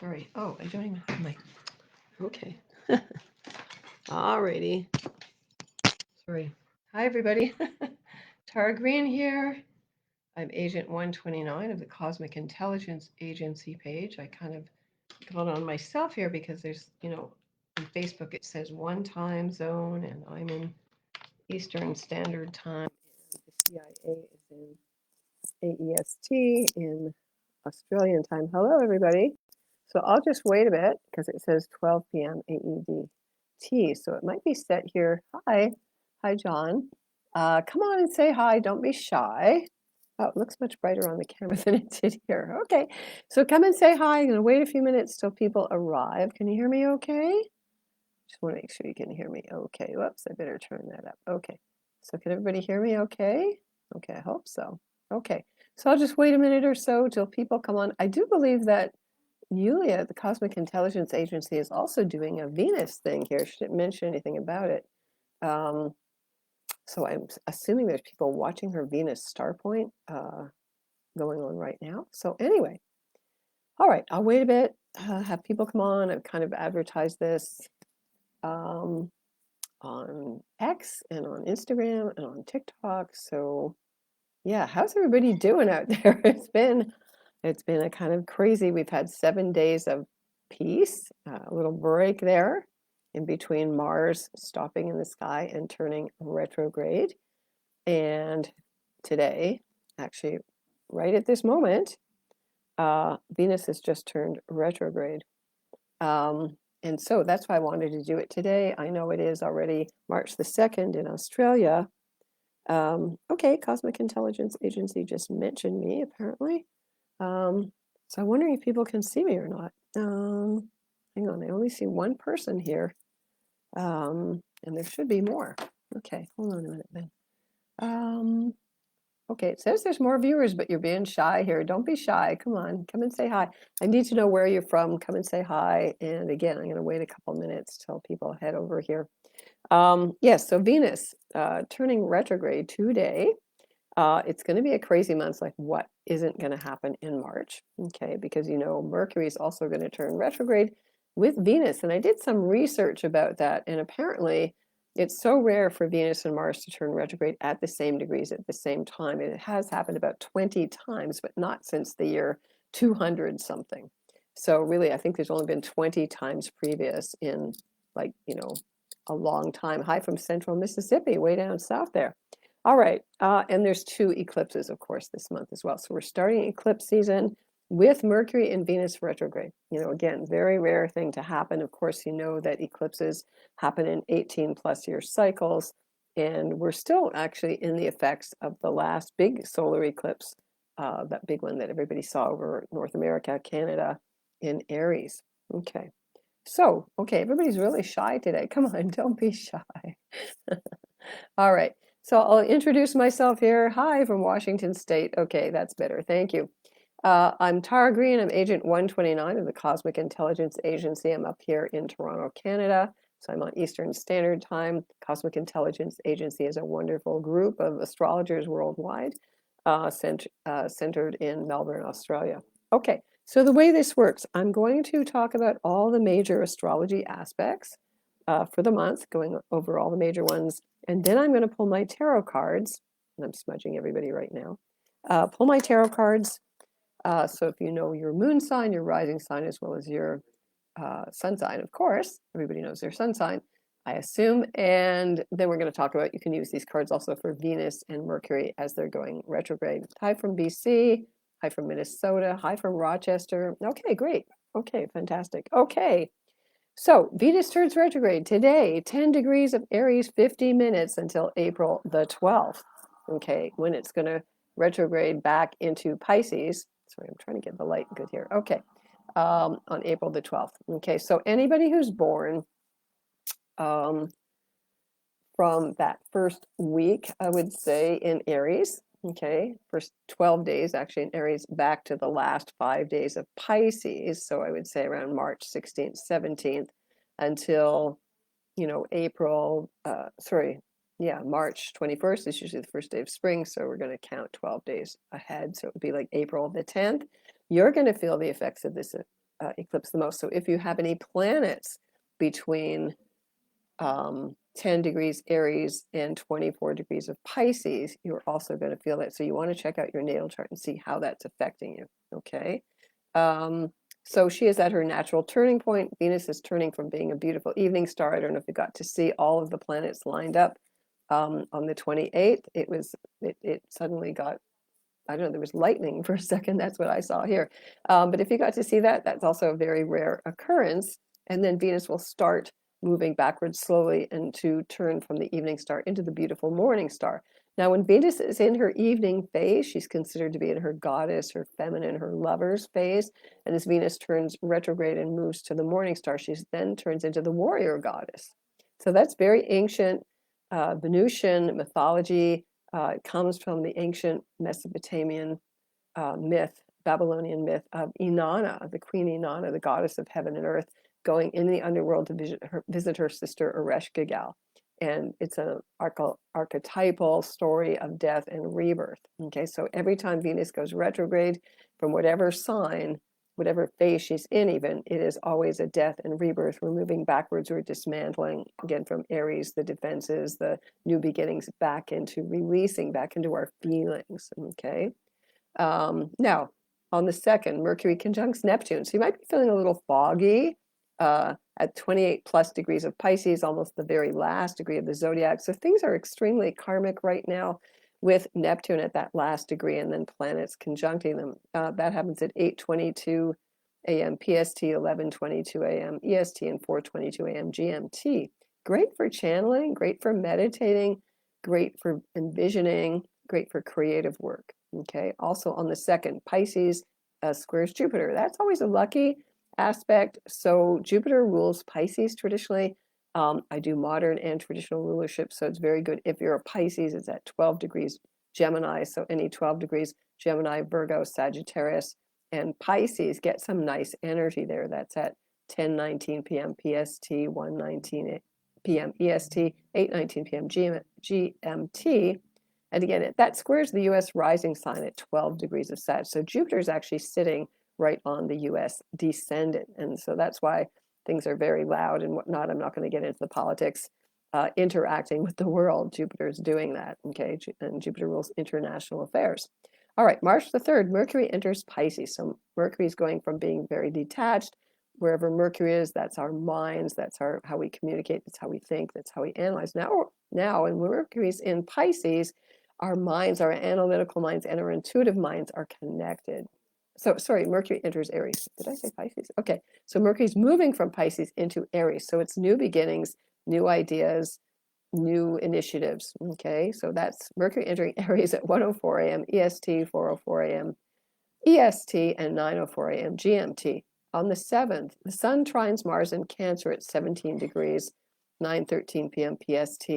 Sorry. Oh, I don't even have my. Okay. Alrighty. Sorry. Hi, everybody. Tara Green here. I'm Agent 129 of the Cosmic Intelligence Agency page. I kind of got on myself here because there's, on Facebook it says one time zone, and I'm in Eastern Standard Time. And the CIA is in AEST in Australian time. Hello, everybody. So I'll just wait a bit because it says 12 p.m. AEDT. So it might be set here. Hi. Hi, John. Come on and say hi. Don't be shy. Oh, it looks much brighter on the camera than it did here. Okay. So come and say hi. I'm going to wait a few minutes till people arrive. Can you hear me okay? Just want to make sure you can hear me okay. Whoops, I better turn that up. Okay. So can everybody hear me okay? Okay, I hope so. Okay. So I'll just wait a minute or so till people come on. I do believe that Yulia, the Cosmic Intelligence Agency, is also doing a Venus thing here. She didn't mention anything about it. So I'm assuming there's people watching her Venus star point going on right now. So anyway, all right, I'll wait a bit, have people come on. I've kind of advertised this on X and on Instagram and on TikTok. So yeah, how's everybody doing out there? It's been a kind of crazy. We've had 7 days of peace, a little break there in between Mars stopping in the sky and turning retrograde. And today, actually, right at this moment, Venus has just turned retrograde. And so that's why I wanted to do it today. I know it is already March the 2nd in Australia. Okay, Cosmic Intelligence Agency just mentioned me, apparently. So I'm wondering if people can see me or not. Hang on, I only see one person here. And there should be more. Okay, hold on a minute then. Okay, it says there's more viewers, but you're being shy here. Don't be shy. Come on, come and say hi. I need to know where you're from. Come and say hi. And again, I'm going to wait a couple minutes till people head over here. Yes, so Venus turning retrograde today. It's going to be a crazy month, like what isn't going to happen in March, okay? Because Mercury is also going to turn retrograde with Venus, and I did some research about that, and apparently it's so rare for Venus and Mars to turn retrograde at the same degrees at the same time, and it has happened about 20 times, but not since the year 200 something. So really, I think there's only been 20 times previous in a long time. Hi from central Mississippi, way down south there. All right, and there's 2 eclipses, of course, this month as well. So we're starting eclipse season with Mercury and Venus retrograde. Again, very rare thing to happen. Of course, you know that eclipses happen in 18 plus year cycles, and we're still actually in the effects of the last big solar eclipse, that big one that everybody saw over North America, Canada, in Aries. Okay. So, okay, everybody's really shy today. Come on, don't be shy. All right. So I'll introduce myself here. Hi from Washington State. Okay, that's better. Thank you. I'm Tara Green. I'm Agent 129 of the Cosmic Intelligence Agency. I'm up here in Toronto, Canada. So I'm on Eastern Standard Time. Cosmic Intelligence Agency is a wonderful group of astrologers worldwide, centered in Melbourne, Australia. Okay, so the way this works, I'm going to talk about all the major astrology aspects for the month, going over all the major ones. And then I'm going to pull my tarot cards, and I'm smudging everybody right now. Pull my tarot cards. So if you know your moon sign, your rising sign, as well as your sun sign, of course, everybody knows their sun sign, I assume. And then we're going to talk about, you can use these cards also for Venus and Mercury as they're going retrograde. Hi from BC. Hi from Minnesota. Hi from Rochester. Okay, great. Okay, fantastic. Okay. So Venus turns retrograde today, 10 degrees of Aries, 50 minutes until April the 12th. Okay, when it's going to retrograde back into Pisces. Sorry, I'm trying to get the light good here. Okay, on April the 12th. Okay, so anybody who's born from that first week, I would say in Aries, okay, first 12 days actually in Aries, back to the last 5 days of Pisces. So I would say around March 16th, 17th until, April, March 21st is usually the first day of spring. So we're going to count 12 days ahead. So it would be like April the 10th. You're going to feel the effects of this eclipse the most. So if you have any planets between 10 degrees Aries and 24 degrees of Pisces, you're also going to feel that. So you want to check out your natal chart and see how that's affecting you. Okay. So she is at her natural turning point. Venus is turning from being a beautiful evening star. I don't know if you got to see all of the planets lined up on the 28th. It suddenly got, I don't know, there was lightning for a second. That's what I saw here. But if you got to see that, that's also a very rare occurrence. And then Venus will start moving backwards slowly and to turn from the evening star into the beautiful morning star. Now, when Venus is in her evening phase, she's considered to be in her goddess, her feminine, her lover's phase. And as Venus turns retrograde and moves to the morning star, she then turns into the warrior goddess. So that's very ancient Venusian mythology. It comes from the ancient Mesopotamian myth, Babylonian myth of Inanna, the queen Inanna, the goddess of heaven and earth, going in the underworld to visit her sister Ereshkigal. And it's an archetypal story of death and rebirth. Okay, so every time Venus goes retrograde from whatever sign, whatever phase she's in, even, it is always a death and rebirth. We're moving backwards, we're dismantling, again, from Aries, the defenses, the new beginnings, back into releasing, back into our feelings. Okay. Now, on the 2nd, Mercury conjuncts Neptune. So you might be feeling a little foggy at 28 plus degrees of Pisces, almost the very last degree of the zodiac. So things are extremely karmic right now with Neptune at that last degree and then planets conjuncting them. That happens at 8:22 a.m. PST, 11:22 a.m. EST, and 4:22 a.m. GMT. Great for channeling, great for meditating, great for envisioning, great for creative work. Okay, also on the 2nd, Pisces squares Jupiter. That's always a lucky aspect. So Jupiter rules Pisces traditionally. I do modern and traditional rulership, so it's very good. If you're a Pisces, it's at 12 degrees Gemini, so any 12 degrees Gemini, Virgo, Sagittarius, and Pisces get some nice energy there. That's at 10:19 p.m. PST, 1:19 p.m. EST, 8:19 p.m. GMT. And again, that squares the U.S. rising sign at 12 degrees of Sag. So Jupiter is actually sitting right on the U.S. descendant. And so that's why things are very loud and whatnot. I'm not going to get into the politics. Interacting with the world, Jupiter is doing that. Okay, and Jupiter rules international affairs. All right, March the 3rd, Mercury enters Pisces. So Mercury is going from being very detached. Wherever Mercury is, that's our minds, that's how we communicate, that's how we think, that's how we analyze. Now, when Mercury's in Pisces, our minds, our analytical minds, and our intuitive minds are connected. So, sorry, Mercury enters Aries. Did I say Pisces? Okay, so Mercury's moving from Pisces into Aries. So it's new beginnings, new ideas, new initiatives. Okay, so that's Mercury entering Aries at 1:04 a.m. EST, 4:04 a.m. EST, and 9:04 a.m. GMT. On the 7th, the Sun trines Mars in Cancer at 17 degrees, 9:13 p.m. PST,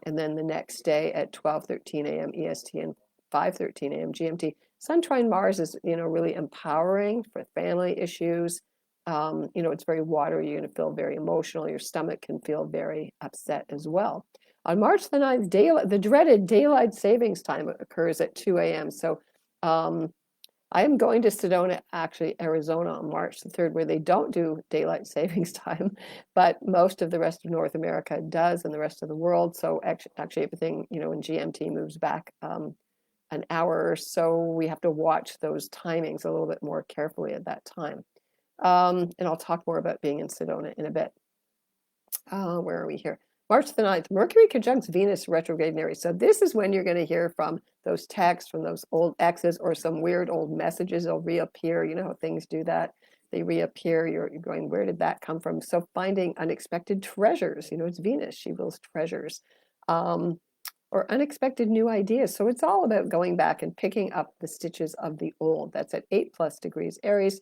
and then the next day at 12:13 a.m. EST and 5:13 a.m. GMT. Sun trine Mars is, really empowering for family issues. It's very watery. You're going to feel very emotional. Your stomach can feel very upset as well. On March the 9th, the dreaded daylight savings time occurs at 2 a.m. So I am going to Sedona, actually, Arizona on March the 3rd, where they don't do daylight savings time, but most of the rest of North America does and the rest of the world. So actually everything, in GMT moves back an hour or so. We have to watch those timings a little bit more carefully at that time. And I'll talk more about being in Sedona in a bit. Where are we here? March the 9th, Mercury conjuncts Venus retrograde in Aries. So this is when you're going to hear from those texts from those old exes or some weird old messages. They'll reappear. You know how things do that. They reappear. You're going, where did that come from? So finding unexpected treasures. It's Venus. She wills treasures. Or unexpected new ideas. So it's all about going back and picking up the stitches of the old. That's at 8+ degrees Aries,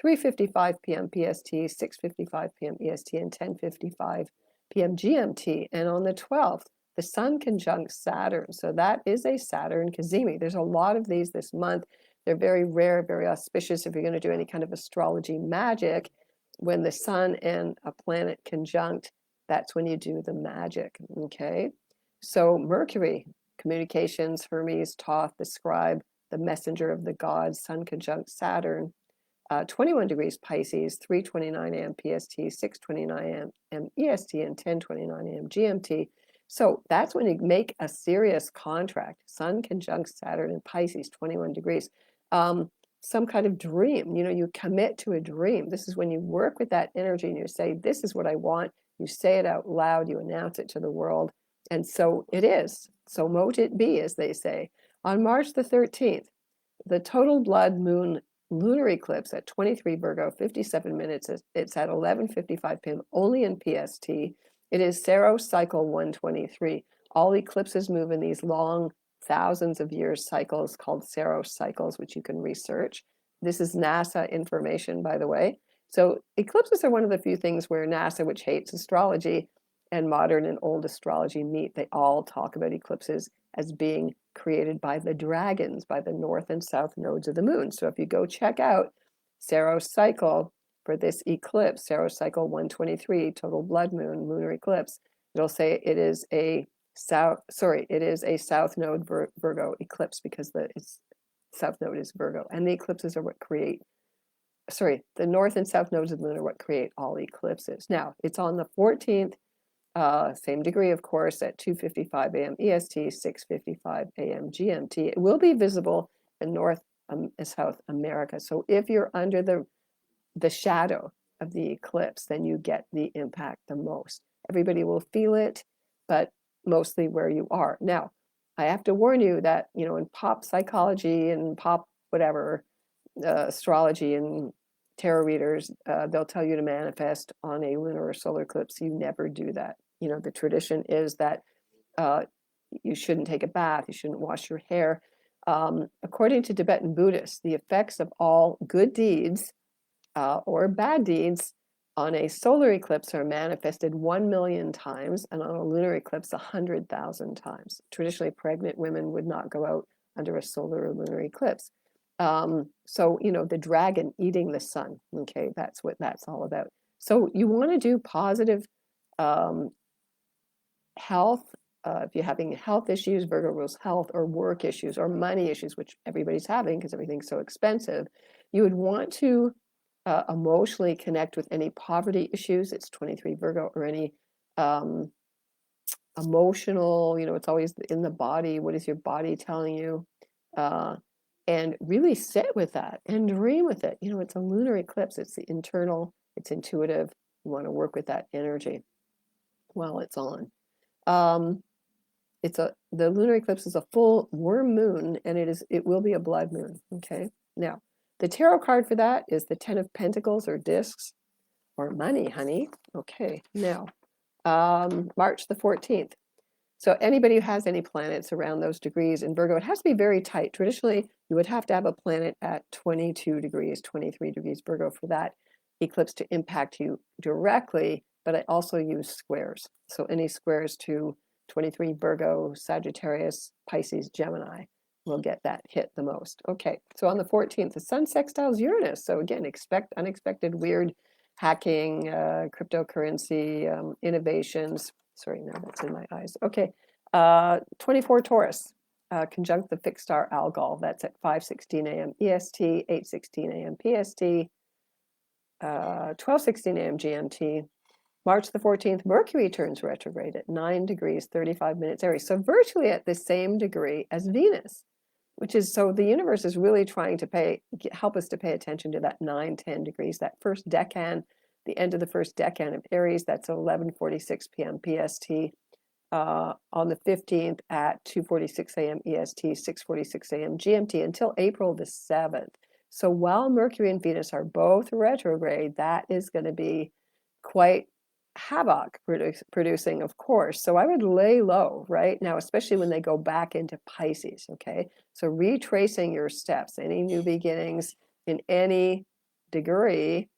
3:55 p.m. PST, 6:55 p.m. EST, and 10:55 p.m. GMT. And on the 12th, the Sun conjuncts Saturn. So that is a Saturn cazimi. There's a lot of these this month. They're very rare, very auspicious if you're going to do any kind of astrology magic. When the Sun and a planet conjunct, that's when you do the magic, okay? So Mercury, communications, Hermes, Thoth, the scribe, the messenger of the gods, Sun conjunct Saturn. 21 degrees Pisces, 3:29 a.m. PST, 6:29 a.m. EST, and 10:29 a.m. GMT. So that's when you make a serious contract. Sun conjunct Saturn in Pisces, 21 degrees. Some kind of dream, you commit to a dream. This is when you work with that energy and you say, this is what I want. You say it out loud, you announce it to the world. And so it is. So mote it be, as they say. On March the 13th, the total blood moon lunar eclipse at 23 Virgo, 57 minutes. It's at 11:55 p.m. only in PST. It is Saros cycle 123. All eclipses move in these long thousands of years cycles called Saros cycles, which you can research. This is NASA information, by the way. So eclipses are one of the few things where NASA, which hates astrology, and modern and old astrology meet. They all talk about eclipses as being created by the dragons, by the north and south nodes of the moon. So if you go check out Saros cycle for this eclipse, Saros cycle 123, total blood moon, lunar eclipse, it'll say it is a south node Virgo eclipse because its south node is Virgo. And the eclipses are what create, the north and south nodes of the moon are what create all eclipses. Now, it's on the 14th, same degree, of course, at 2:55 a.m. EST, 6:55 a.m. GMT. It will be visible in North and South America. So if you're under the shadow of the eclipse, then you get the impact the most. Everybody will feel it, but mostly where you are. Now, I have to warn you that, in pop psychology and pop whatever, astrology and tarot readers, they'll tell you to manifest on a lunar or solar eclipse. You never do that. The tradition is that you shouldn't take a bath, you shouldn't wash your hair. According to Tibetan Buddhists, the effects of all good deeds or bad deeds on a solar eclipse are manifested 1 million times, and on a lunar eclipse 100,000 times. Traditionally, pregnant women would not go out under a solar or lunar eclipse. So, the dragon eating the sun, okay, that's what that's all about. So you want to do positive health. If you're having health issues, Virgo rules health, or work issues, or money issues, which everybody's having because everything's so expensive, you would want to emotionally connect with any poverty issues. It's 23 Virgo, or any emotional, it's always in the body. What is your body telling you? And really sit with that and dream with it. It's a lunar eclipse. It's the internal, it's intuitive. You want to work with that energy while it's on. The lunar eclipse is a full worm moon, and it will be a blood moon. Okay. Now, the tarot card for that is the 10 of Pentacles, or discs, or money, honey. Okay. Now, March the 14th. So anybody who has any planets around those degrees in Virgo, it has to be very tight. Traditionally, you would have to have a planet at 22 degrees, 23 degrees Virgo for that eclipse to impact you directly, but I also use squares. So any squares to 23 Virgo, Sagittarius, Pisces, Gemini will get that hit the most. Okay, so on the 14th, the Sun sextiles Uranus. So again, expect unexpected, weird hacking, cryptocurrency, innovations. Sorry, now that's in my eyes. Okay, 24 Taurus, conjunct the fixed star Algol. That's at 5:16 a.m. EST, 8:16 a.m. PST, 12:16 a.m. GMT. March the 14th, Mercury turns retrograde at 9 degrees, 35 minutes Aries. So virtually at the same degree as Venus, which is, so the universe is really trying to help us to pay attention to that 9-10 degrees, that first decan, the end of the first decan of Aries. That's 11:46 p.m. PST. On the 15th at 2:46 a.m. EST, 6:46 a.m. GMT, until April the 7th. So while Mercury and Venus are both retrograde, that is going to be quite havoc producing, of course. So I would lay low right now, especially when they go back into Pisces. Okay, so retracing your steps, any new beginnings in any degree,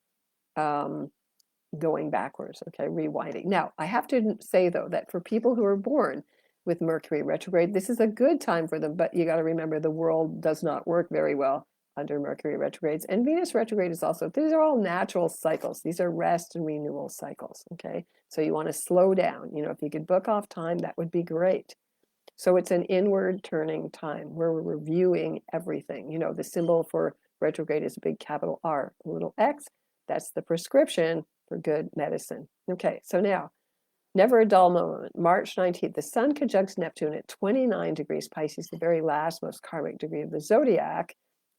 going backwards. Okay, rewinding. Now I have to say though that for people who are born with Mercury retrograde, this is a good time for them, but you got to remember the world does not work very well under Mercury retrogrades, and Venus retrograde is also, these are all natural cycles. These are rest and renewal cycles. Okay, so you want to slow down. If you could book off time, that would be great. So it's an inward turning time where we're reviewing everything. The symbol for Retrograde is a big capital R, a little X. That's the prescription for good medicine. Okay, so now, never a dull moment. March 19th, the Sun conjuncts Neptune at 29 degrees Pisces, the very last most karmic degree of the zodiac,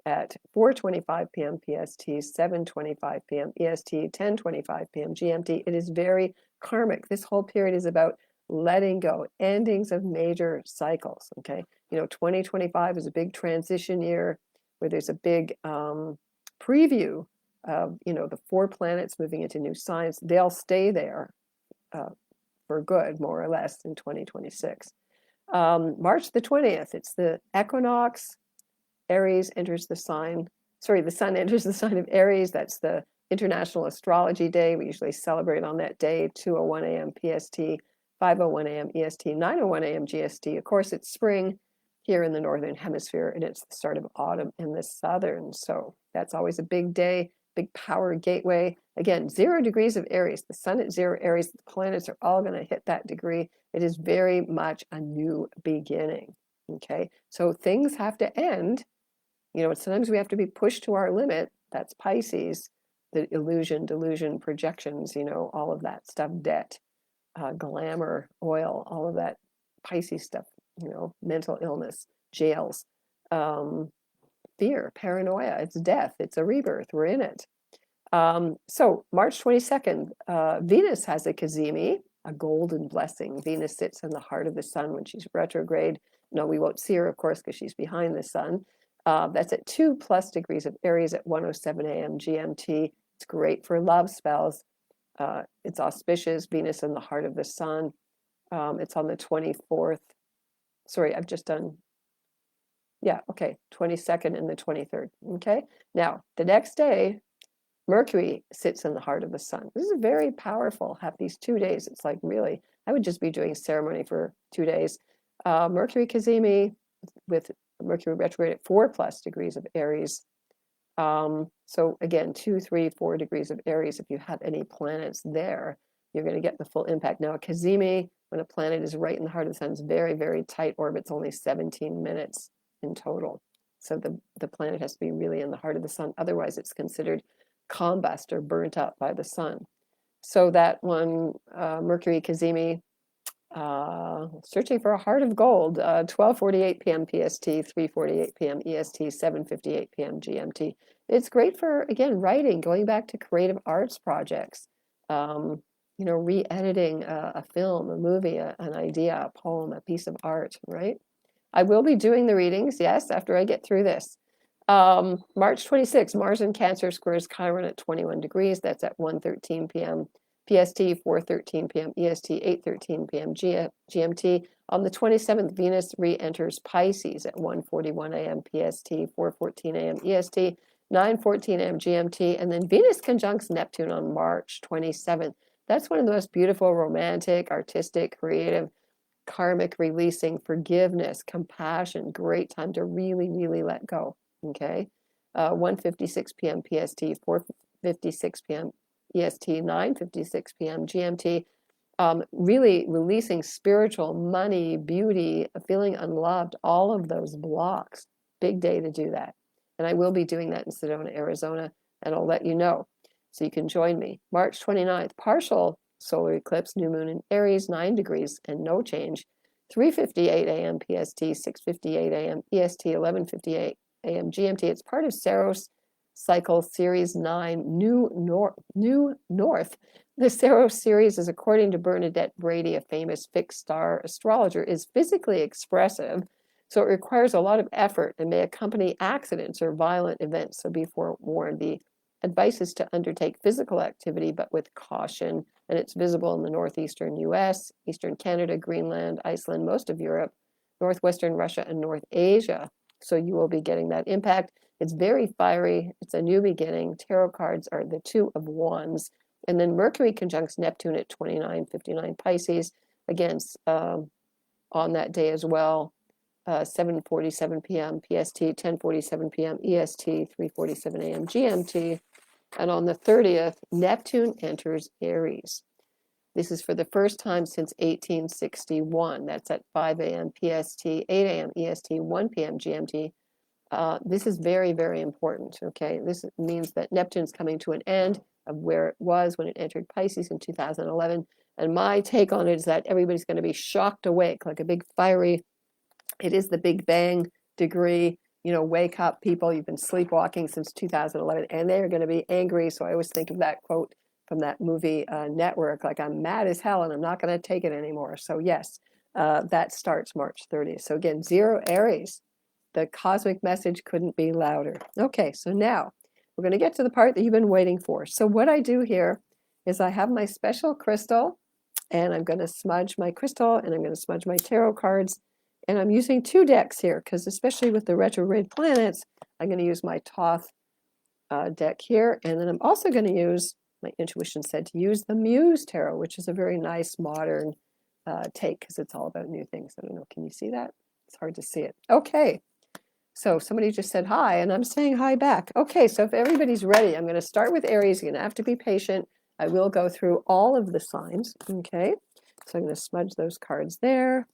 at 4:25 p.m. PST, 7:25 p.m. EST, 10:25 p.m. GMT. It is very karmic. This whole period is about letting go, endings of major cycles. Okay, 2025 is a big transition year where there's a big preview of the 4 planets moving into new signs. They'll stay there for good, more or less, in 2026. March the 20th, it's the equinox. Aries enters the sign, the Sun enters the sign of Aries. That's the International Astrology Day. We usually celebrate on that day, 2:01 a.m. PST, 5:01 a.m. EST, 9:01 a.m. GST. Of course, it's spring here in the Northern Hemisphere, and it's the start of autumn in the Southern. So that's always a big day, big power gateway. Again, 0 degrees of Aries. The Sun at 0 Aries, the planets are all going to hit that degree. It is very much a new beginning. Okay, so things have to end. Sometimes we have to be pushed to our limit. That's Pisces, the illusion, delusion, projections, all of that stuff, debt, glamour, oil, all of that Pisces stuff, mental illness, jails, fear, paranoia, it's death, it's a rebirth, we're in it. So March 22nd, Venus has a cazimi, a golden blessing. Venus sits in the heart of the Sun when she's retrograde. No, we won't see her, of course, because she's behind the Sun. That's at 2+ degrees of Aries at 1:07 a.m. GMT. It's great for love spells. It's auspicious, Venus in the heart of the Sun. It's on the 24th. Sorry, I've just done, 22nd and the 23rd. Okay, now the next day, Mercury sits in the heart of the Sun. This is very powerful. Have these 2 days. It's like, really, I would just be doing ceremony for 2 days. Mercury cazimi with Mercury retrograde at 4+ degrees of Aries. So again, 2, 3, 4 degrees of Aries. If you have any planets there, you're going to get the full impact. Now, a cazimi, when a planet is right in the heart of the Sun, is very, very tight orbits, only 17 minutes in total. So the planet has to be really in the heart of the Sun. Otherwise, it's considered combust or burnt up by the Sun. So that one, Mercury cazimi, searching for a heart of gold, 12:48 p.m. PST, 3:48 p.m. EST, 7:58 p.m. GMT. It's great for, again, writing, going back to creative arts projects, re-editing a film, a movie, an idea, a poem, a piece of art, right? I will be doing the readings, yes, after I get through this. March 26, Mars in Cancer squares Chiron at 21 degrees. That's at 1:13 p.m. PST, 4:13 p.m. EST, 8:13 p.m. GMT. On the 27th, Venus re-enters Pisces at 1:41 a.m. PST, 4:14 a.m. EST, 9:14 a.m. GMT. And then Venus conjuncts Neptune on March 27th. That's one of the most beautiful, romantic, artistic, creative, karmic releasing, forgiveness, compassion, great time to really, really let go. Okay, 1:56 p.m. PST, 4:56 p.m. EST, 9:56 p.m. GMT. Really releasing spiritual, money, beauty, feeling unloved, all of those blocks. Big day to do that. And I will be doing that in Sedona, Arizona, and I'll let you know. So you can join me. March 29th, partial solar eclipse, new moon in Aries, 9 degrees and no change. 3:58 a.m. PST, 6:58 a.m. EST, 11:58 a.m. GMT. It's part of Saros cycle series 9, New North. The Saros series is, according to Bernadette Brady, a famous fixed star astrologer, is physically expressive, so it requires a lot of effort and may accompany accidents or violent events. So be forewarned. The advice is to undertake physical activity, but with caution. And it's visible in the northeastern US, eastern Canada, Greenland, Iceland, most of Europe, northwestern Russia, and North Asia. So you will be getting that impact. It's very fiery. It's a new beginning. Tarot cards are the 2 of Wands. And then Mercury conjuncts Neptune at 29:59 Pisces. Again, on that day as well, 7:47 p.m. PST, 10:47 p.m. EST, 3:47 a.m. GMT. And on the 30th, Neptune enters Aries. This is for the first time since 1861. That's at 5 a.m. PST, 8 a.m. EST, 1 p.m. GMT. This is very, very important, okay? This means that Neptune's coming to an end of where it was when it entered Pisces in 2011. And my take on it is that everybody's going to be shocked awake, like a big fiery, it is the Big Bang degree, you know, wake up people, you've been sleepwalking since 2011, and they're going to be angry. So I always think of that quote from that movie Network, like, I'm mad as hell and I'm not going to take it anymore. So yes, that starts March 30th. So again, 0 Aries. The cosmic message couldn't be louder. Okay, so now we're going to get to the part that you've been waiting for. So what I do here is I have my special crystal, and I'm going to smudge my crystal, and I'm going to smudge my tarot cards, and I'm using 2 decks here because especially with the retrograde planets, I'm going to use my Thoth deck here, and then I'm also going to use, my intuition said to use the Muse Tarot, which is a very nice modern take because it's all about new things. I don't know, can you see that? It's hard to see it. Okay. So somebody just said hi, and I'm saying hi back. Okay, so if everybody's ready, I'm going to start with Aries. You're going to have to be patient. I will go through all of the signs, okay? So I'm going to smudge those cards there,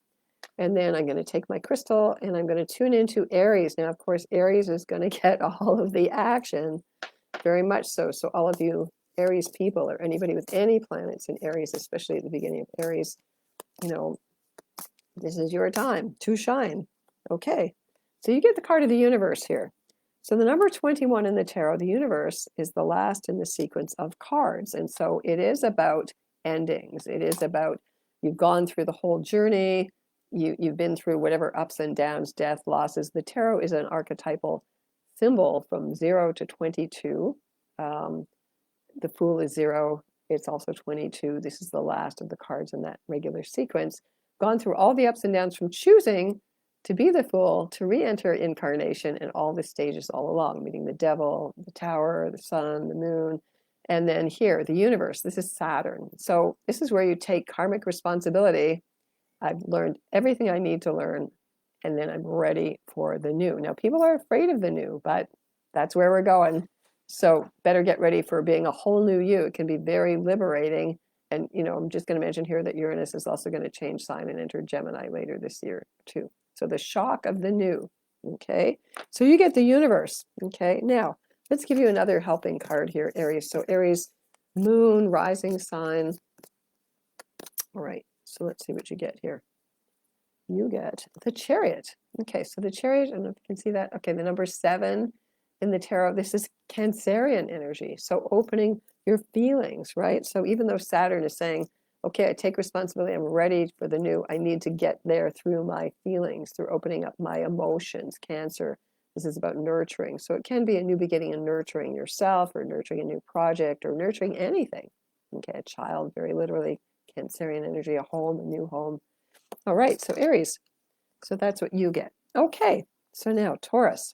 and then I'm going to take my crystal, and I'm going to tune into Aries. Now, of course, Aries is going to get all of the action, very much so. So all of you Aries people, or anybody with any planets in Aries, especially at the beginning of Aries, you know, this is your time to shine, okay? So you get the card of the universe here. So the number 21 in the tarot, the universe, is the last in the sequence of cards. And so it is about endings. It is about, you've gone through the whole journey. You've been through whatever ups and downs, death, losses. The tarot is an archetypal symbol from 0 to 22. The Fool is 0. It's also 22. This is the last of the cards in that regular sequence. Gone through all the ups and downs from choosing to be the Fool, to re-enter incarnation, and all the stages all along, meeting the devil, the tower, the sun, the moon, and then here, the universe. This is Saturn. So this is where you take karmic responsibility. I've learned everything I need to learn, and then I'm ready for the new. Now, people are afraid of the new, but that's where we're going. So better get ready for being a whole new you. It can be very liberating. And, you know, I'm just going to mention here that Uranus is also going to change sign and enter Gemini later this year, too. So the shock of the new, okay? So you get the universe, okay? Now, let's give you another helping card here, Aries. So Aries, moon, rising sign. All right, so let's see what you get here. You get the Chariot. Okay, so the Chariot, I don't know if you can see that. Okay, the number 7 in the tarot, this is Cancerian energy. So opening your feelings, right? So even though Saturn is saying, okay, I take responsibility, I'm ready for the new, I need to get there through my feelings, through opening up my emotions. Cancer, this is about nurturing. So it can be a new beginning in nurturing yourself, or nurturing a new project, or nurturing anything. Okay, a child, very literally, Cancerian energy, a home, a new home. All right, so Aries. So that's what you get. Okay, so now Taurus.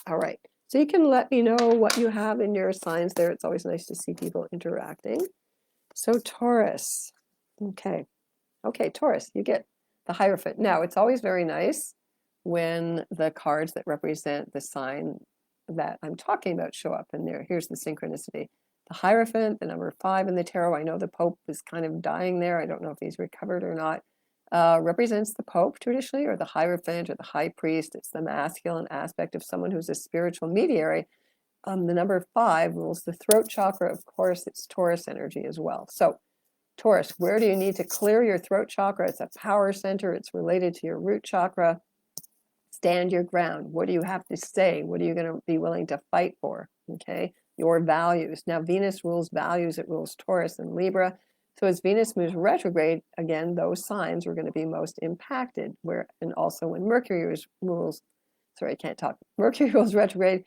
All right, so you can let me know what you have in your signs there. It's always nice to see people interacting. So Taurus, okay, Taurus, you get the Hierophant. Now, it's always very nice when the cards that represent the sign that I'm talking about show up in there. Here's the synchronicity. The Hierophant, the number 5 in the tarot. I know the Pope is kind of dying there. I don't know if he's recovered or not. Represents the Pope traditionally, or the Hierophant, or the High Priest. It's the masculine aspect of someone who's a spiritual mediator. The number 5 rules the throat chakra. Of course, it's Taurus energy as well. So Taurus, where do you need to clear your throat chakra? It's a power center. It's related to your root chakra. Stand your ground. What do you have to say? What are you going to be willing to fight for? Okay, your values. Now, Venus rules values. It rules Taurus and Libra. So as Venus moves retrograde, again, those signs are going to be most impacted. And also when Mercury rules, sorry, I can't talk. Mercury rules retrograde.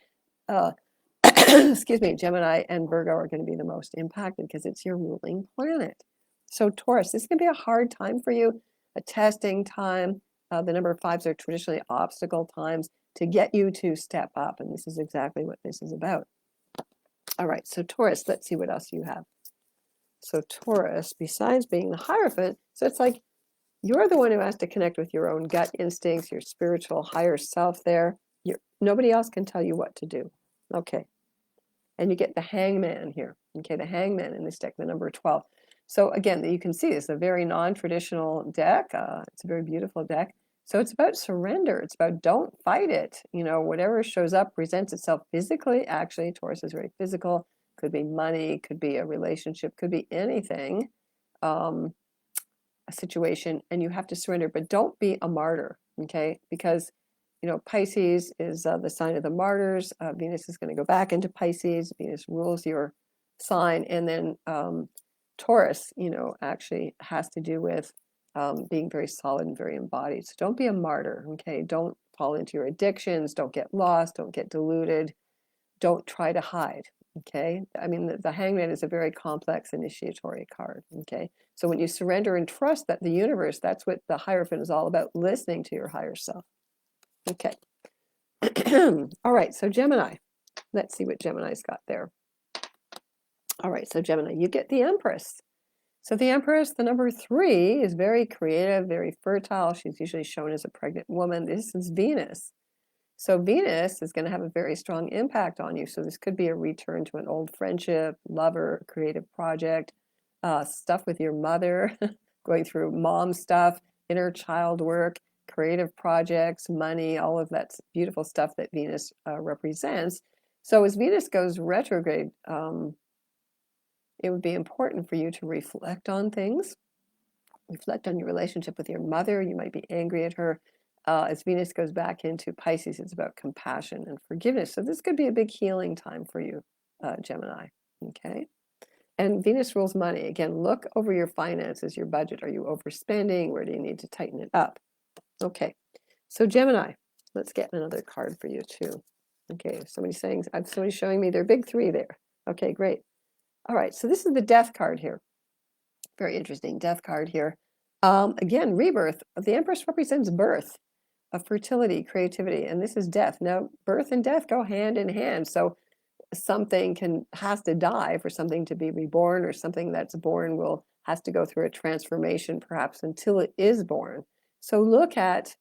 Excuse me, Gemini and Virgo are going to be the most impacted because it's your ruling planet. So Taurus, this is going to be a hard time for you, a testing time. The number 5s are traditionally obstacle times to get you to step up. And this is exactly what this is about. All right, so Taurus, let's see what else you have. So Taurus, besides being the Hierophant, so it's like you're the one who has to connect with your own gut instincts, your spiritual higher self there. Nobody else can tell you what to do. Okay. And you get the Hangman here. Okay, the Hangman in this deck, the number 12. So again, you can see it's a very non-traditional deck. It's a very beautiful deck. So it's about surrender. It's about don't fight it. You know, whatever shows up presents itself physically. Actually, Taurus is very physical. Could be money, could be a relationship, could be anything, a situation, and you have to surrender. But don't be a martyr, okay? Because, you know, Pisces is the sign of the martyrs. Venus is going to go back into Pisces. Venus rules your sign. And then Taurus, you know, actually has to do with being very solid and very embodied. So don't be a martyr, okay? Don't fall into your addictions. Don't get lost. Don't get deluded. Don't try to hide, okay? I mean, the Hangman is a very complex initiatory card, okay? So when you surrender and trust that the universe, that's what the Hierophant is all about, listening to your higher self. Okay. All right, so Gemini. Let's see what Gemini's got there. All right, so Gemini, you get the Empress. So the Empress, the number 3, is very creative, very fertile. She's usually shown as a pregnant woman. This is Venus. So Venus is going to have a very strong impact on you. So this could be a return to an old friendship, lover, creative project, stuff with your mother, going through mom stuff, inner child work, creative projects, money, all of that beautiful stuff that Venus represents. So as Venus goes retrograde, it would be important for you to reflect on things, reflect on your relationship with your mother. You might be angry at her. As Venus goes back into Pisces, it's about compassion and forgiveness. So this could be a big healing time for you, Gemini, okay? And Venus rules money. Again, look over your finances, your budget. Are you overspending? Where do you need to tighten it up? Okay, so Gemini, let's get another card for you too. Okay, somebody's showing me their big 3 there. Okay, great. All right, so this is the Death card here. Very interesting Death card here. Again, rebirth. The Empress represents birth, fertility, creativity, and this is death. Now, birth and death go hand in hand. So something has to die for something to be reborn, or something that's born has to go through a transformation perhaps until it is born. So look at,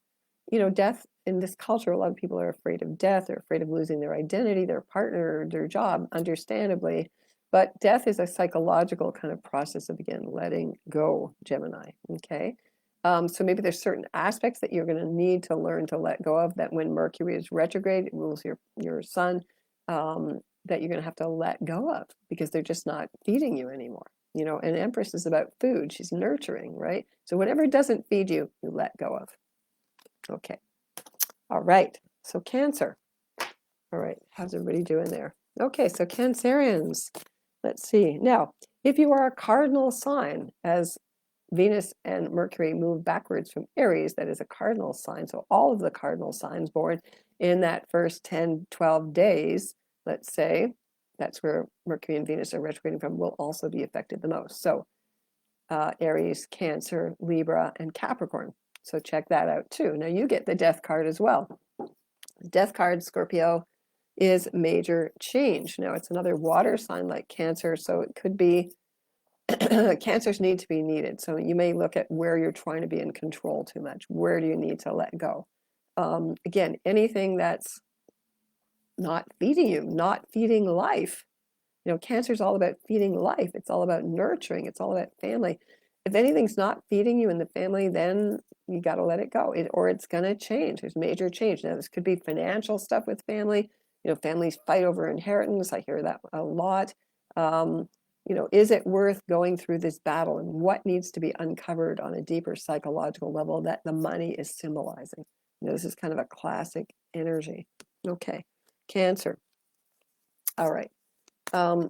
you know, death in this culture. A lot of people are afraid of death. They're afraid of losing their identity, their partner, their job, understandably. But death is a psychological kind of process of, again, letting go, Gemini, okay? So maybe there's certain aspects that you're going to need to learn to let go of, that when Mercury is retrograde, it rules your sun, that you're going to have to let go of because they're just not feeding you anymore. You know, an Empress is about food. She's nurturing, right? So whatever doesn't feed you, you let go of. Okay. All right. So Cancer. All right. How's everybody doing there? Okay. So Cancerians. Let's see. Now, if you are a cardinal sign, as Venus and Mercury move backwards from Aries, that is a cardinal sign. So all of the cardinal signs born in that first 10, 12 days, let's say, that's where Mercury and Venus are retrograding from, will also be affected the most. So Aries, Cancer, Libra, and Capricorn. So check that out too. Now you get the Death card as well. Death card, Scorpio, is major change. Now it's another water sign like Cancer, so it could be Cancers need to be needed. So you may look at where you're trying to be in control too much. Where do you need to let go? Again, anything that's not feeding you, not feeding life. You know, Cancer is all about feeding life. It's all about nurturing. It's all about family. If anything's not feeding you in the family, then you got to let it go, or it's going to change. There's major change. Now, this could be financial stuff with family. You know, families fight over inheritance. I hear that a lot. You know, is it worth going through this battle, and what needs to be uncovered on a deeper psychological level that the money is symbolizing? You know, this is kind of a classic energy. Okay, Cancer. All right.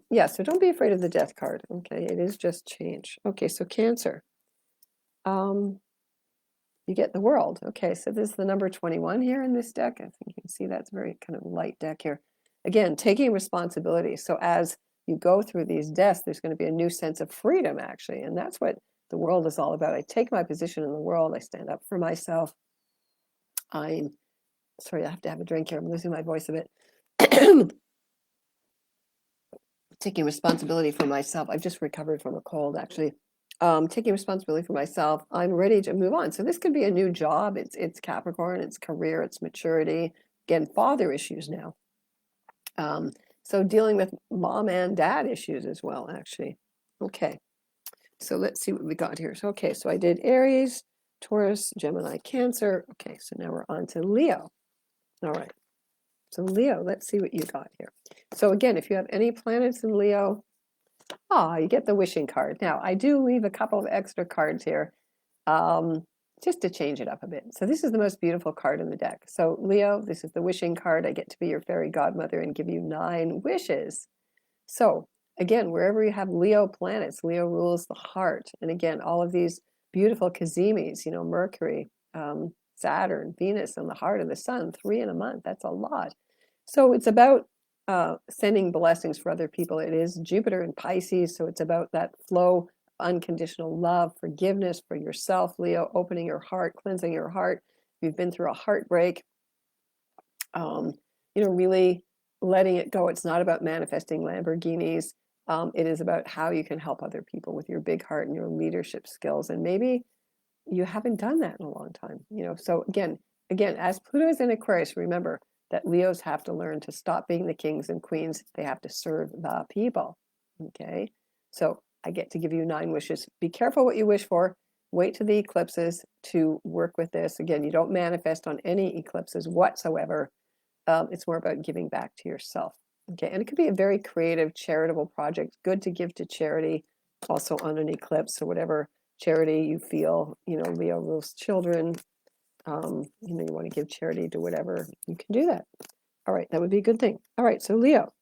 Yeah, so don't be afraid of the Death card. Okay, it is just change. Okay, so Cancer. You get the World. Okay, so this is the number 21 here in this deck. I think you can see that's a very kind of light deck here. Again, taking responsibility. So as you go through these deaths, there's going to be a new sense of freedom, actually. And that's what the World is all about. I take my position in the world. I stand up for myself. Sorry, I have to have a drink here. I'm losing my voice a bit. Taking responsibility for myself. I've just recovered from a cold, actually. Taking responsibility for myself. I'm ready to move on. So this could be a new job. It's Capricorn. It's career. It's maturity. Again, father issues now. So dealing with mom and dad issues as well, actually. Okay. So let's see what we got here. So, okay, so I did Aries, Taurus, Gemini, Cancer. Okay, so now we're on to Leo. All right. So Leo, let's see what you got here. So again, if you have any planets in Leo, you get the wishing card. Now, I do leave a couple of extra cards here just to change it up a bit. So this is the most beautiful card in the deck. So Leo, this is the wishing card. I get to be your fairy godmother and give you 9 wishes. So again, wherever you have Leo planets, Leo rules the heart. And again, all of these beautiful Cazimis, you know, Mercury, Saturn, Venus, and the heart of the sun, 3 in a month. That's a lot. So it's about sending blessings for other people. It is Jupiter in Pisces, so it's about that flow, unconditional love, forgiveness for yourself, Leo, opening your heart, cleansing your heart. If you've been through a heartbreak, you know, really letting it go. It's not about manifesting Lamborghinis. It is about how you can help other people with your big heart and your leadership skills. And maybe you haven't done that in a long time, you know. So again, as Pluto is in Aquarius, remember that Leos have to learn to stop being the kings and queens. They have to serve the people. Okay. So I get to give you 9 wishes. Be careful what you wish for. Wait to the eclipses to work with this. Again, you don't manifest on any eclipses whatsoever. It's more about giving back to yourself. Okay. And it could be a very creative, charitable project. Good to give to charity also on an eclipse. So whatever charity you feel, you know, Leo rules children, you know, you want to give charity to whatever, you can do that. All right, that would be a good thing. All right, so Leo,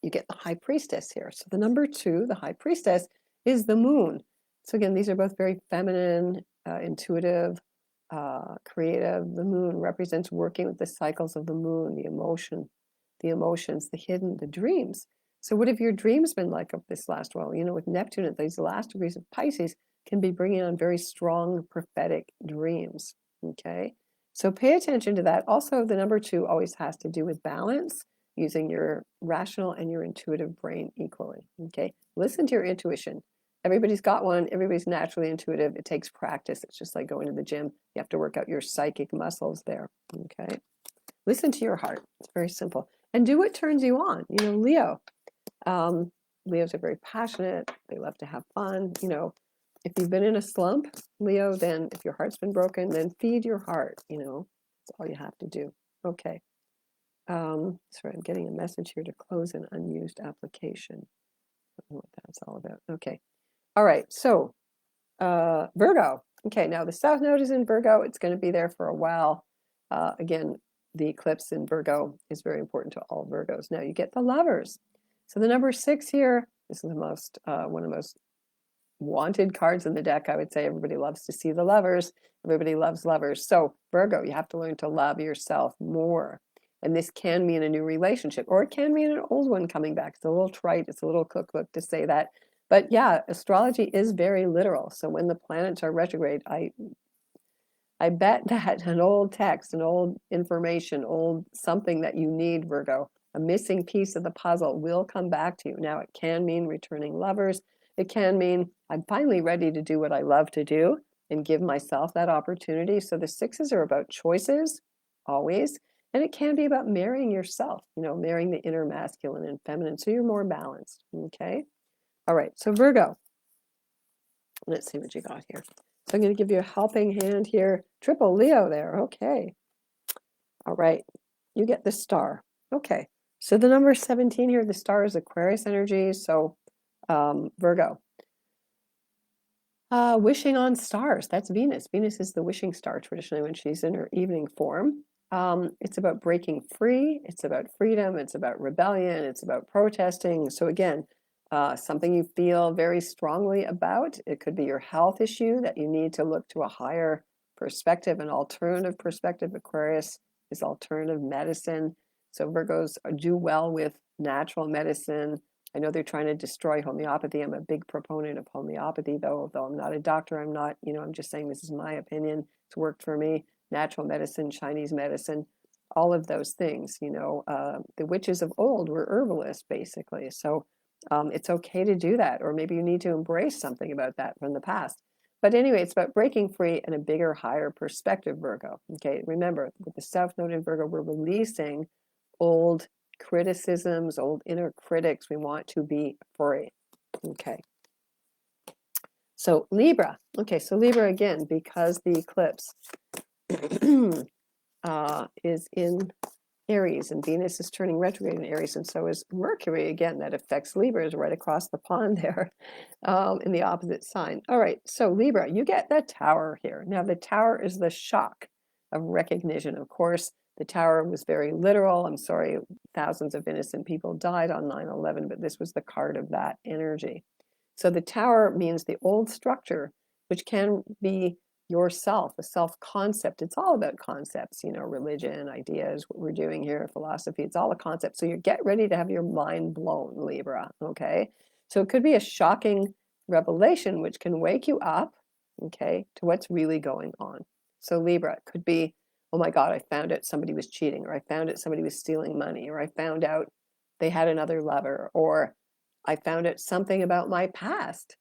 you get the high priestess here. So the number 2, the high priestess, is the moon. So again, these are both very feminine, intuitive, creative. The moon represents working with the cycles of the moon, the emotions, the hidden, the dreams. So what have your dreams been like of this last while? You know, with Neptune at these last degrees of Pisces can be bringing on very strong prophetic dreams, okay? So pay attention to that. Also, the number 2 always has to do with balance, using your rational and your intuitive brain equally, okay? Listen to your intuition. Everybody's got one. Everybody's naturally intuitive. It takes practice. It's just like going to the gym. You have to work out your psychic muscles there, okay? Listen to your heart. It's very simple. And do what turns you on. You know, Leo. Leos are very passionate. They love to have fun. You know, if you've been in a slump, Leo, then if your heart's been broken, then feed your heart. You know, that's all you have to do. Okay. Sorry, I'm getting a message here to close an unused application. I don't know what that's all about. Okay. All right. So, Virgo. Okay. Now the South Node is in Virgo. It's going to be there for a while. Again, the eclipse in Virgo is very important to all Virgos. Now you get the Lovers. So the number 6 here, this is the most one of the most wanted cards in the deck. I would say everybody loves to see the Lovers. Everybody loves lovers. So Virgo, you have to learn to love yourself more. And this can mean a new relationship, or it can mean an old one coming back. It's a little trite, it's a little cookbook to say that. But yeah, astrology is very literal. So when the planets are retrograde, I bet that an old text, an old information, old something that you need, Virgo, a missing piece of the puzzle will come back to you. Now, it can mean returning lovers. It can mean I'm finally ready to do what I love to do and give myself that opportunity. So the 6s are about choices, always. And it can be about marrying yourself, you know, marrying the inner masculine and feminine. So you're more balanced, okay? All right, so Virgo. Let's see what you got here. So I'm going to give you a helping hand here. Triple Leo there. Okay. All right. You get the star. Okay. So the number 17 here, the star is Aquarius energy. So Virgo. Wishing on stars. That's Venus. Venus is the wishing star traditionally when she's in her evening form. It's about breaking free. It's about freedom. It's about rebellion. It's about protesting. So again, something you feel very strongly about. It could be your health issue that you need to look to a higher perspective, an alternative perspective. Aquarius is alternative medicine. So Virgos do well with natural medicine. I know they're trying to destroy homeopathy. I'm a big proponent of homeopathy, though I'm not a doctor. I'm not, you know, I'm just saying this is my opinion. It's worked for me. Natural medicine, Chinese medicine, all of those things, you know, the witches of old were herbalists, basically. So it's okay to do that, or maybe you need to embrace something about that from the past. But anyway, it's about breaking free and a bigger, higher perspective, Virgo. Okay, remember, with the South Node in Virgo, we're releasing old criticisms, old inner critics. We want to be free. Okay. So Libra. Okay, so Libra again, because the eclipse is in Aries, and Venus is turning retrograde in Aries, and so is Mercury again. That affects Libra, is right across the pond there, in the opposite sign. All right, so Libra, you get the Tower here. Now the Tower is the shock of recognition. Of course, the Tower was very literal. I'm sorry, thousands of innocent people died on 9/11, but this was the card of that energy. So the Tower means the old structure, which can be yourself, a self-concept. It's all about concepts, you know, religion, ideas, what we're doing here, philosophy. It's all a concept. So you get ready to have your mind blown, Libra, okay? So it could be a shocking revelation, which can wake you up, okay, to what's really going on. So Libra, it could be, oh my God, I found out somebody was cheating, or I found out somebody was stealing money, or I found out they had another lover, or I found out something about my past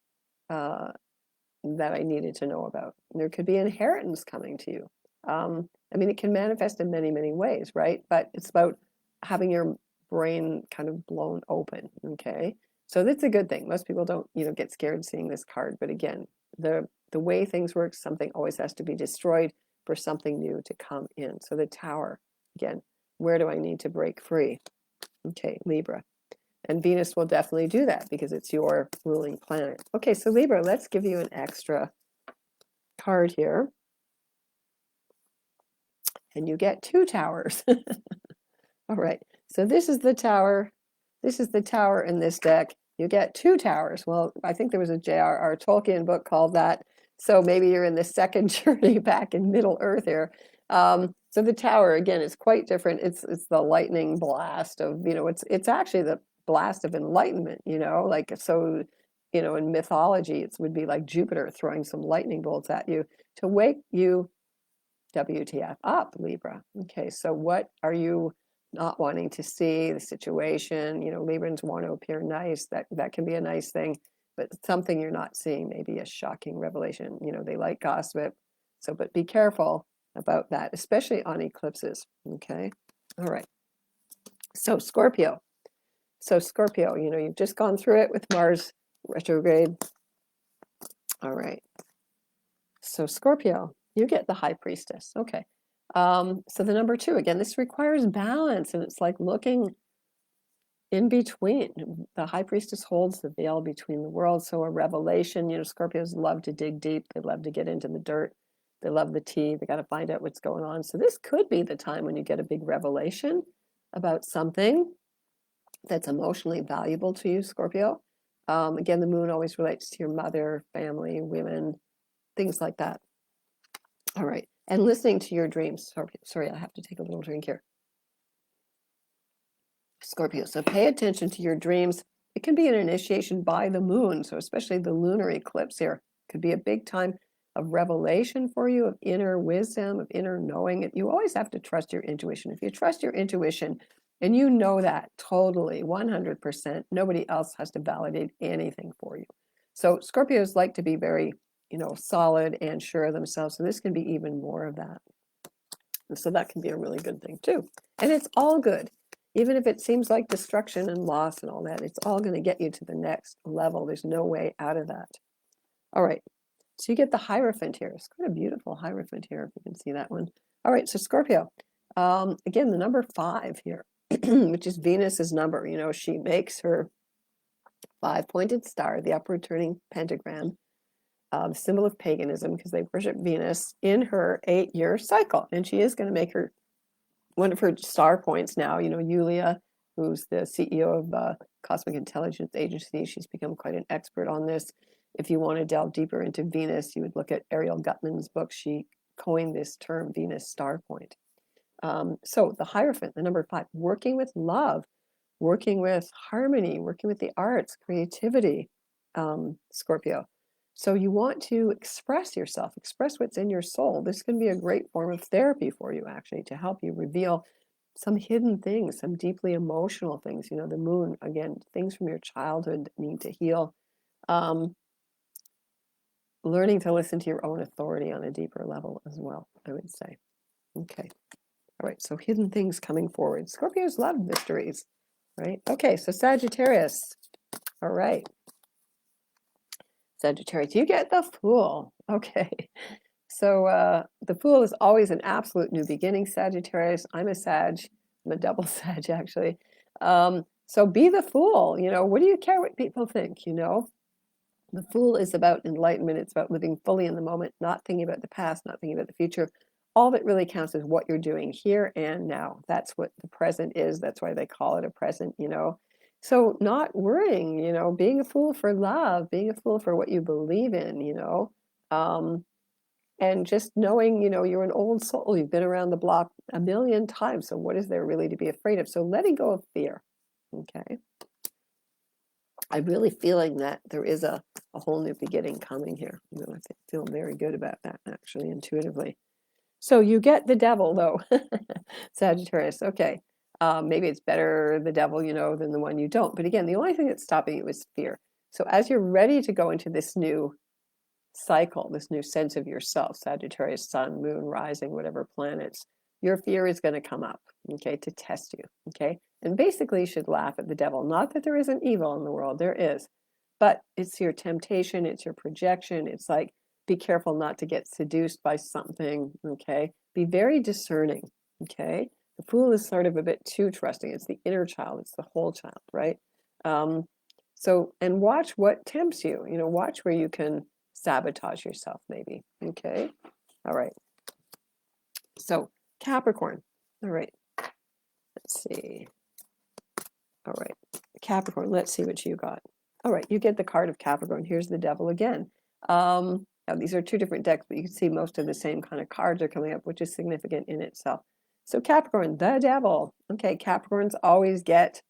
that I needed to know about. There could be inheritance coming to you. I mean, it can manifest in many, many ways, right? But it's about having your brain kind of blown open, okay? So that's a good thing. Most people don't, you know, get scared seeing this card. But again, the way things work, something always has to be destroyed for something new to come in. So the Tower, again, where do I need to break free? Okay, Libra. And Venus will definitely do that because it's your ruling planet. Okay, so Libra, let's give you an extra card here. And you get 2 towers. All right, so this is the Tower. This is the Tower in this deck. You get 2 towers. Well, I think there was a J.R.R. Tolkien book called that. So maybe you're in the second journey back in Middle Earth here. So the Tower, again, is quite different. It's the lightning blast of, you know, it's actually the blast of enlightenment, you know, like, so, you know, in mythology, it would be like Jupiter throwing some lightning bolts at you to wake you WTF up, Libra. Okay, so what are you not wanting to see? The situation, you know, Librans want to appear nice. That can be a nice thing, but something you're not seeing, maybe a shocking revelation. You know, they like gossip. So, but be careful about that, especially on eclipses. Okay. All right. So Scorpio. So Scorpio, you know, you've just gone through it with Mars retrograde. All right. So Scorpio, you get the High Priestess. Okay. So the number 2, again, this requires balance, and it's like looking in between. The High Priestess holds the veil between the worlds. So a revelation, you know, Scorpios love to dig deep. They love to get into the dirt. They love the tea. They got to find out what's going on. So this could be the time when you get a big revelation about something that's emotionally valuable to you, Scorpio. Again, the moon always relates to your mother, family, women, things like that. All right. And listening to your dreams. Sorry, I have to take a little drink here. Scorpio. So pay attention to your dreams. It can be an initiation by the moon. So especially the lunar eclipse here could be a big time of revelation for you, of inner wisdom, of inner knowing. You always have to trust your intuition. If you trust your intuition and you know that totally, 100%, nobody else has to validate anything for you. So Scorpios like to be very, you know, solid and sure of themselves. So this can be even more of that. And so that can be a really good thing too. And it's all good. Even if it seems like destruction and loss and all that, it's all going to get you to the next level. There's no way out of that. All right. So you get the Hierophant here. It's quite a beautiful Hierophant here, if you can see that one. All right. So Scorpio. Again, the number 5 here, which is Venus's number. You know, she makes her 5-pointed star, the upward turning pentagram, the symbol of paganism, because they worship Venus in her 8-year cycle. And she is going to make her one of her star points now. You know, Yulia, who's the CEO of Cosmic Intelligence Agency, she's become quite an expert on this. If you want to delve deeper into Venus, you would look at Ariel Gutman's book. She coined this term, Venus star point. So the Hierophant, the number 5, working with love, working with harmony, working with the arts, creativity, Scorpio. So you want to express yourself, express what's in your soul. This can be a great form of therapy for you, actually, to help you reveal some hidden things, some deeply emotional things. You know, the moon, again, things from your childhood need to heal. Learning to listen to your own authority on a deeper level as well, I would say. Okay. All right, so hidden things coming forward. Scorpios love mysteries, right? Okay, so Sagittarius. All right. Sagittarius, you get the Fool. Okay. So the Fool is always an absolute new beginning, Sagittarius. I'm a Sag. I'm a double Sag, actually. So be the Fool. What do you care what people think? The Fool is about enlightenment. It's about living fully in the moment, not thinking about the past, not thinking about the future. All that really counts is what you're doing here and now. That's what the present is. That's why they call it a present. So not worrying, being a fool for love, being a fool for what you believe in. And just knowing, you're an old soul. You've been around the block a million times. So what is there really to be afraid of? So letting go of fear. Okay. I'm really feeling that there is a whole new beginning coming here. I feel very good about that, actually, intuitively. So you get the devil, though, Sagittarius. Okay. Maybe it's better the devil than the one you don't. But again, the only thing that's stopping you is fear. So as you're ready to go into this new cycle, this new sense of yourself, Sagittarius, sun, moon, rising, whatever planets, your fear is going to come up, okay, to test you, okay? And basically you should laugh at the devil. Not that there isn't evil in the world, there is, but it's your temptation, it's your projection. It's like, be careful not to get seduced by something, okay? Be very discerning, okay? The Fool is sort of a bit too trusting. It's the inner child, it's the whole child, right? And watch what tempts you, watch where you can sabotage yourself, maybe. Okay. All right. So Capricorn. All right. Let's see. All right. Capricorn. Let's see what you got. All right. You get the card of Capricorn. Here's the devil again. Now these are two different decks, but you can see most of the same kind of cards are coming up, which is significant in itself. So Capricorn, the devil. Okay. Capricorns always get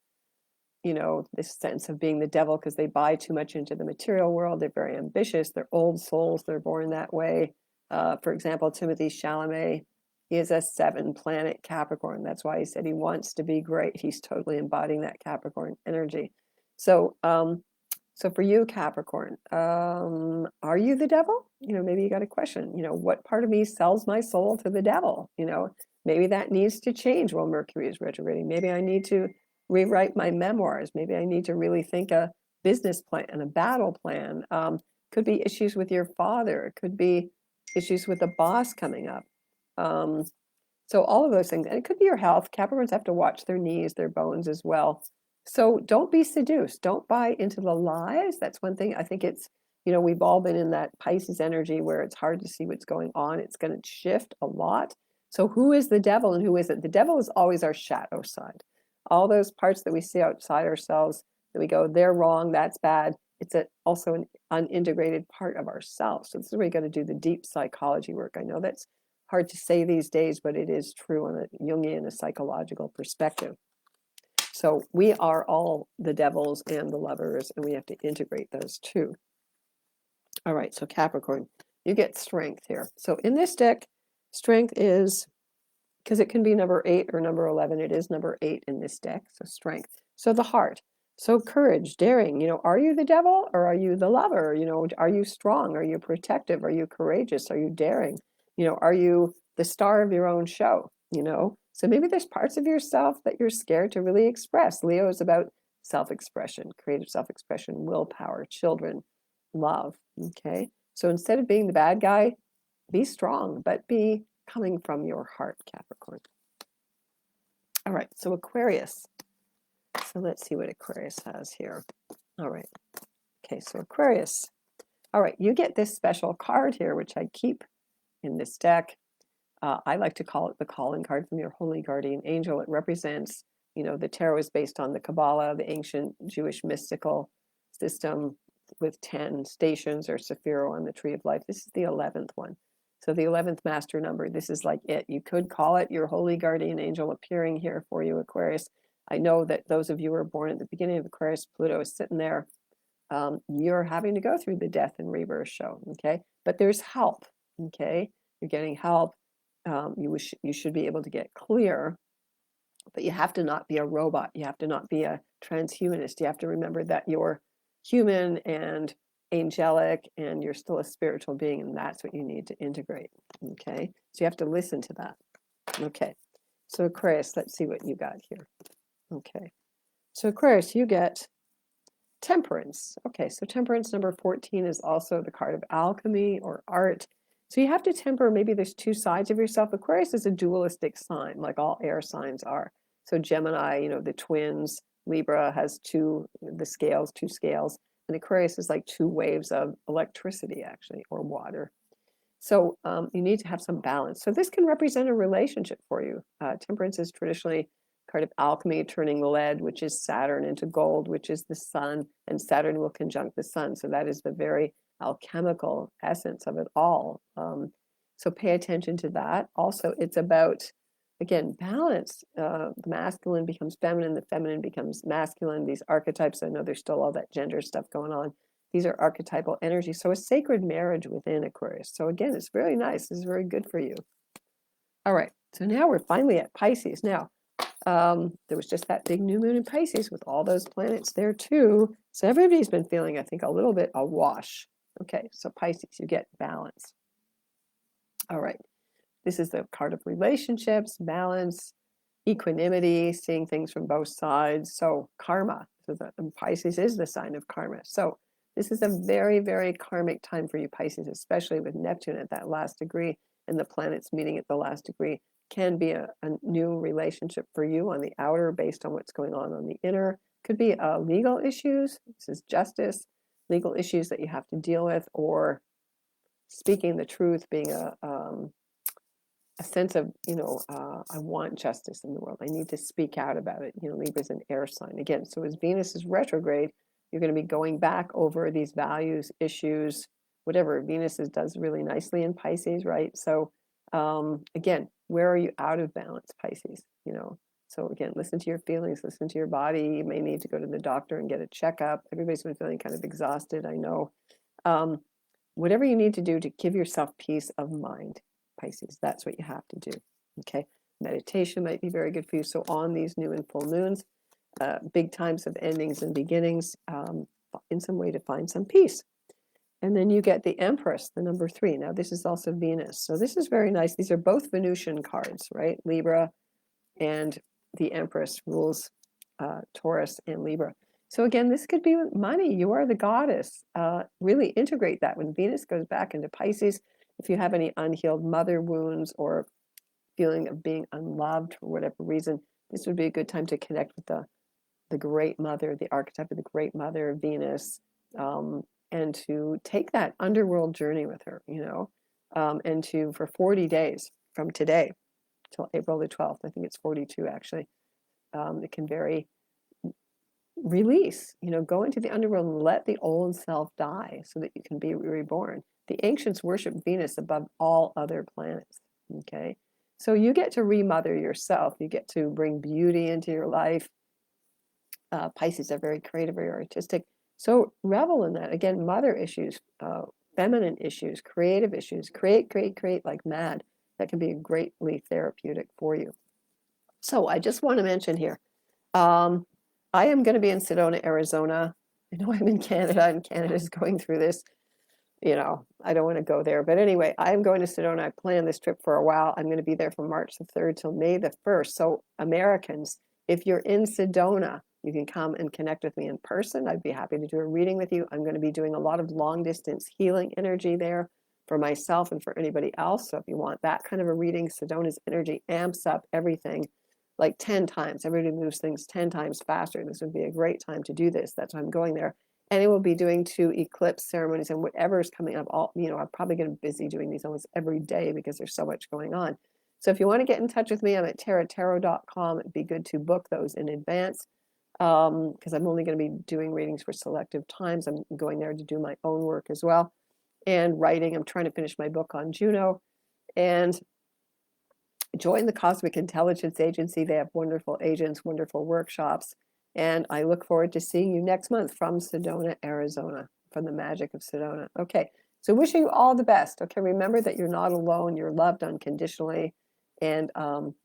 this sense of being the devil because they buy too much into the material world. They're very ambitious. They're old souls. They're born that way. For example, Timothy Chalamet, he is a 7-planet Capricorn. That's why he said he wants to be great. He's totally embodying that Capricorn energy. So for you, Capricorn, are you the devil? Maybe you got a question. What part of me sells my soul to the devil? Maybe that needs to change while Mercury is retrograding. Maybe I need to rewrite my memoirs. Maybe I need to really think a business plan and a battle plan. Could be issues with your father. It could be issues with a boss coming up. So all of those things. And it could be your health. Capricorns have to watch their knees, their bones as well. So don't be seduced. Don't buy into the lies. That's one thing. I think it's, we've all been in that Pisces energy where it's hard to see what's going on. It's going to shift a lot. So who is the devil and who isn't? The devil is always our shadow side. All those parts that we see outside ourselves that we go, they're wrong, that's bad. It's also an unintegrated part of ourselves. So this is where you got to do the deep psychology work. I know that's hard to say these days, but it is true on a Jungian, a psychological perspective. So we are all the devils and the lovers, and we have to integrate those two. All right, so Capricorn, you get strength here. So in this deck, strength is, because it can be number 8 or number 11, it is number 8 in this deck, so strength. So the heart, so courage, daring, are you the devil or are you the lover? Are you strong? Are you protective? Are you courageous? Are you daring? Are you the star of your own show? So maybe there's parts of yourself that you're scared to really express. Leo is about self-expression, creative self-expression, willpower, children, love, okay? So instead of being the bad guy, be strong, but be coming from your heart, Capricorn. All right, so Aquarius. So let's see what Aquarius has here. All right. Okay, so Aquarius. All right, you get this special card here, which I keep in this deck. I like to call it the calling card from your holy guardian angel. It represents, the tarot is based on the Kabbalah, the ancient Jewish mystical system with 10 stations or Sephiro on the tree of life. This is the 11th one. So the 11th master number, this is like it. You could call it your holy guardian angel appearing here for you, Aquarius. I know that those of you who are born at the beginning of Aquarius, Pluto is sitting there. You're having to go through the death and rebirth show, okay? But there's help, okay? You're getting help. You should be able to get clear, but you have to not be a robot. You have to not be a transhumanist. You have to remember that you're human and angelic and you're still a spiritual being, and that's what you need to integrate, okay? So you have to listen to that, okay? So Aquarius, let's see what you got here. Okay, so Aquarius, you get Temperance. Okay, so temperance number 14 is also the card of alchemy or art. So you have to temper, maybe there's two sides of yourself. Aquarius is a dualistic sign, like all air signs are. So Gemini, you know, the twins, Libra has two scales, and Aquarius is like two waves of electricity, actually, or water. So you need to have some balance. So this can represent a relationship for you. Temperance is traditionally card of alchemy, turning lead, which is Saturn, into gold, which is the sun, and Saturn will conjunct the sun. So that is the very alchemical essence of it all. So pay attention to that. Also, it's about, again, balance. The masculine becomes feminine, the feminine becomes masculine. These archetypes, I know there's still all that gender stuff going on. These are archetypal energy. So a sacred marriage within Aquarius. So again, it's very nice. This is very good for you. All right. So now we're finally at Pisces. Now, there was just that big new moon in Pisces with all those planets there too. So everybody's been feeling, I think, a little bit awash. Okay, so Pisces, you get balance. All right. This is the card of relationships, balance, equanimity, seeing things from both sides. So karma. So Pisces is the sign of karma. So this is a very, very karmic time for you, Pisces, especially with Neptune at that last degree and the planets meeting at the last degree. Can be a new relationship for you on the outer based on what's going on the inner. Could be legal issues. This is justice, legal issues that you have to deal with, or speaking the truth, being a sense of, I want justice in the world. I need to speak out about it. Libra's an air sign again. So as Venus is retrograde, you're going to be going back over these values, issues, whatever. Venus does really nicely in Pisces, right? So again, where are you out of balance, Pisces? So again, listen to your feelings, listen to your body. You may need to go to the doctor and get a checkup. Everybody's been feeling kind of exhausted, I know. Whatever you need to do to give yourself peace of mind, Pisces, that's what you have to do. Okay, meditation might be very good for you. So on these new and full moons, big times of endings and beginnings, in some way to find some peace. And then you get the Empress, the number 3. Now this is also Venus. So this is very nice. These are both Venusian cards, right? Libra and the Empress rules Taurus and Libra. So again, this could be money. You are the goddess. Really integrate that. When Venus goes back into Pisces, if you have any unhealed mother wounds or feeling of being unloved for whatever reason, this would be a good time to connect with the Great Mother, the archetype of the Great Mother, Venus, and to take that underworld journey with her, and for 40 days from today till April the 12th, I think it's 42 actually, it can vary, release, go into the underworld and let the old self die so that you can be reborn. The ancients worship Venus above all other planets, okay? So you get to remother yourself. You get to bring beauty into your life. Pisces are very creative, very artistic. So revel in that. Again, mother issues, feminine issues, creative issues. Create like mad. That can be greatly therapeutic for you. So I just want to mention here, I am going to be in Sedona, Arizona. I know I'm in Canada, and Canada's going through this. I don't want to go there. But anyway, I'm going to Sedona. I planned this trip for a while. I'm going to be there from March the 3rd till May the 1st. So Americans, if you're in Sedona, you can come and connect with me in person. I'd be happy to do a reading with you. I'm going to be doing a lot of long distance healing energy there for myself and for anybody else. So if you want that kind of a reading, Sedona's energy amps up everything like 10 times. Everybody moves things 10 times faster. This would be a great time to do this. That's why I'm going there. And it will be doing 2 eclipse ceremonies and whatever is coming up. I'm probably going to be busy doing these almost every day because there's so much going on. So if you want to get in touch with me, I'm at taratarot.com. It'd be good to book those in advance because I'm only going to be doing readings for selective times. I'm going there to do my own work as well. And writing, I'm trying to finish my book on Juno. And join the Cosmic Intelligence Agency. They have wonderful agents, wonderful workshops. And I look forward to seeing you next month from Sedona, Arizona, from the magic of Sedona. Okay, so wishing you all the best. Okay, remember that you're not alone. You're loved unconditionally. And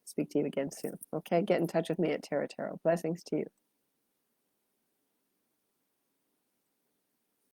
speak to you again soon. Okay, get in touch with me at Tara Tarot. Blessings to you.